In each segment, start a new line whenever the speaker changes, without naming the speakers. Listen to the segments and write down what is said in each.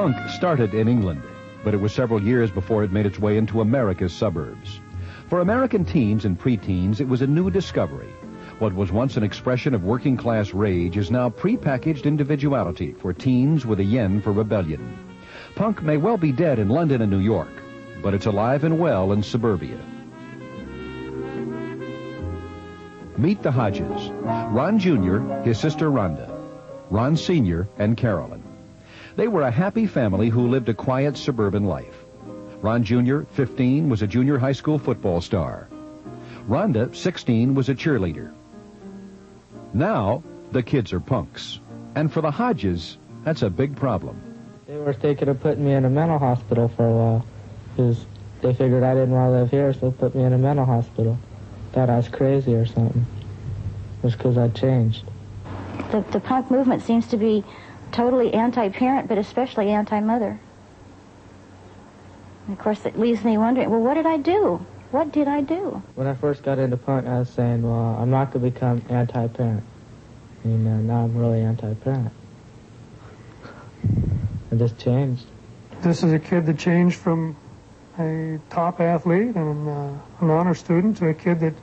Punk started in England, but it was several years before it made its way into America's suburbs. For American teens and preteens, it was a new discovery. What was once an expression of working-class rage is now prepackaged individuality for teens with a yen for rebellion. Punk may well be dead in London and New York, but it's alive and well in suburbia. Meet the Hodges. Ron Jr., his sister Rhonda. Ron Sr., and Carolyn. They were a happy family who lived a quiet suburban life. Ron Jr., 15, was a junior high school football star. Rhonda, 16, was a cheerleader. Now, the kids are punks. And for the Hodges, that's a big problem.
They were thinking of putting me in a mental hospital for a while, because they figured I didn't want to live here, so they put me in a mental hospital. Thought I was crazy or something. It was because I changed.
The punk movement seems to be totally anti-parent, but especially anti-mother. And of course, it leaves me wondering, well, what did I do? What did I do?
When I first got into punk, I was saying, well, I'm not going to become anti-parent. And now I'm really anti-parent. I just changed.
This is a kid that changed from a top athlete and an honor student to a kid that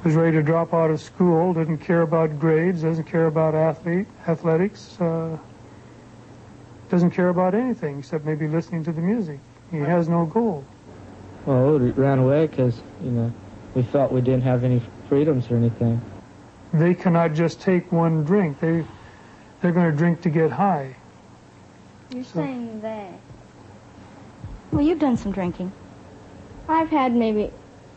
was ready to drop out of school, didn't care about grades, doesn't care about athletics, doesn't care about anything except maybe listening to the music. He has no goal.
Well, we ran away because, we felt we didn't have any freedoms or anything.
They cannot just take one drink. They're going to drink to get high.
You're saying that.
Well, you've done some drinking.
I've had maybe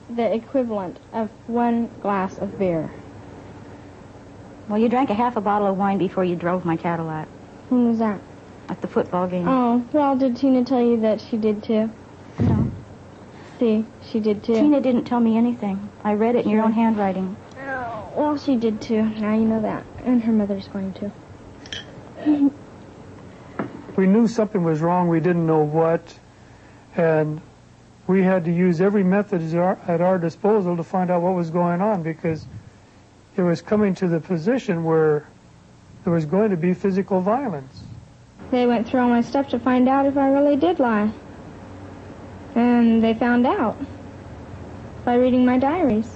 the equivalent of 1 glass of beer.
Well, you drank a half a bottle of wine before you drove my Cadillac.
When was that?
At the football game.
Oh, well, did Tina tell you that she did too?
No.
See, she did too.
Tina didn't tell me anything. I read it in your own handwriting.
Oh, well, she did too. Now you know that. And her mother's going to.
We knew something was wrong. We didn't know what. And we had to use every method at our disposal to find out what was going on, because it was coming to the position where there was going to be physical violence.
They went through all my stuff to find out if I really did lie. And they found out by reading my diaries.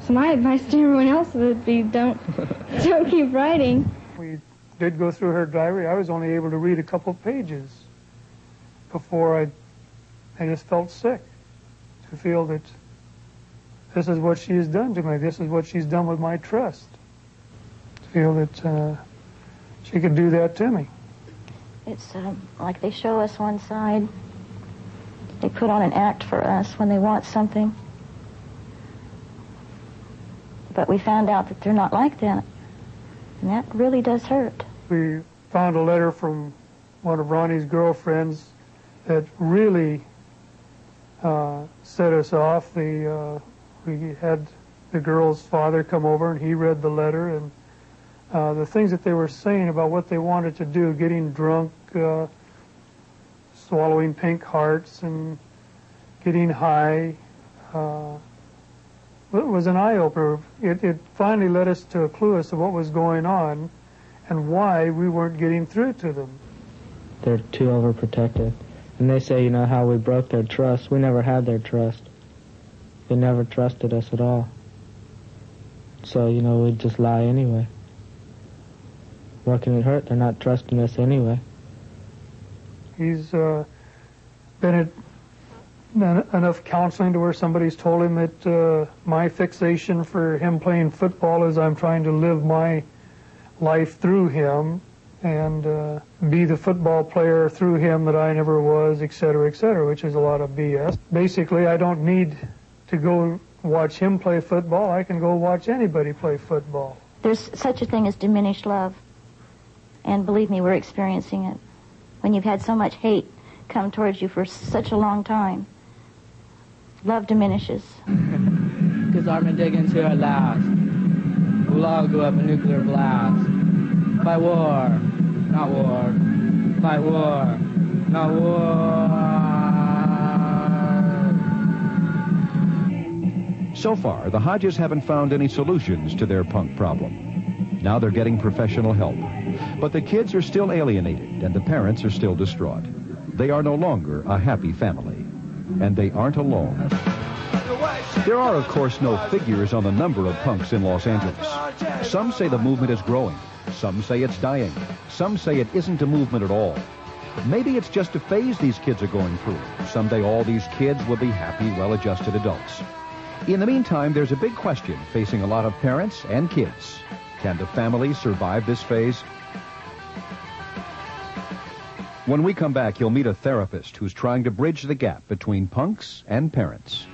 So my advice to everyone else would be don't keep writing.
We did go through her diary. I was only able to read a couple pages before I just felt sick to feel that this is what she has done to me. This is what she's done with my trust. To feel that she could do that to me.
It's like they show us one side. They put on an act for us when they want something. But we found out that they're not like that. And that really does hurt.
We found a letter from one of Ronnie's girlfriends that really set us off. We had the girl's father come over, and he read the letter, and the things that they were saying about what they wanted to do, getting drunk, swallowing pink hearts, and getting high, it was an eye-opener. It finally led us to a clue as to what was going on and why we weren't getting through to them.
They're too overprotective. And they say, how we broke their trust. We never had their trust. They never trusted us at all. So, we'd just lie anyway. What can it hurt? They're not trusting us anyway.
He's been at enough counseling to where somebody's told him that my fixation for him playing football is I'm trying to live my life through him and be the football player through him that I never was, et cetera, which is a lot of BS. Basically, I don't need to go watch him play football. I can go watch anybody play football.
There's such a thing as diminished love. And believe me, we're experiencing it. When you've had so much hate come towards you for such a long time, love diminishes.
Because Armageddon's here at last. We'll all go up a nuclear blast. Fight war, not war. Fight war, not war.
So far, the Hodges haven't found any solutions to their punk problem. Now they're getting professional help. But the kids are still alienated, and the parents are still distraught. They are no longer a happy family. And they aren't alone. There are, of course, no figures on the number of punks in Los Angeles. Some say the movement is growing. Some say it's dying. Some say it isn't a movement at all. Maybe it's just a phase these kids are going through. Someday all these kids will be happy, well-adjusted adults. In the meantime, there's a big question facing a lot of parents and kids. Can the family survive this phase? When we come back, you'll meet a therapist who's trying to bridge the gap between punks and parents.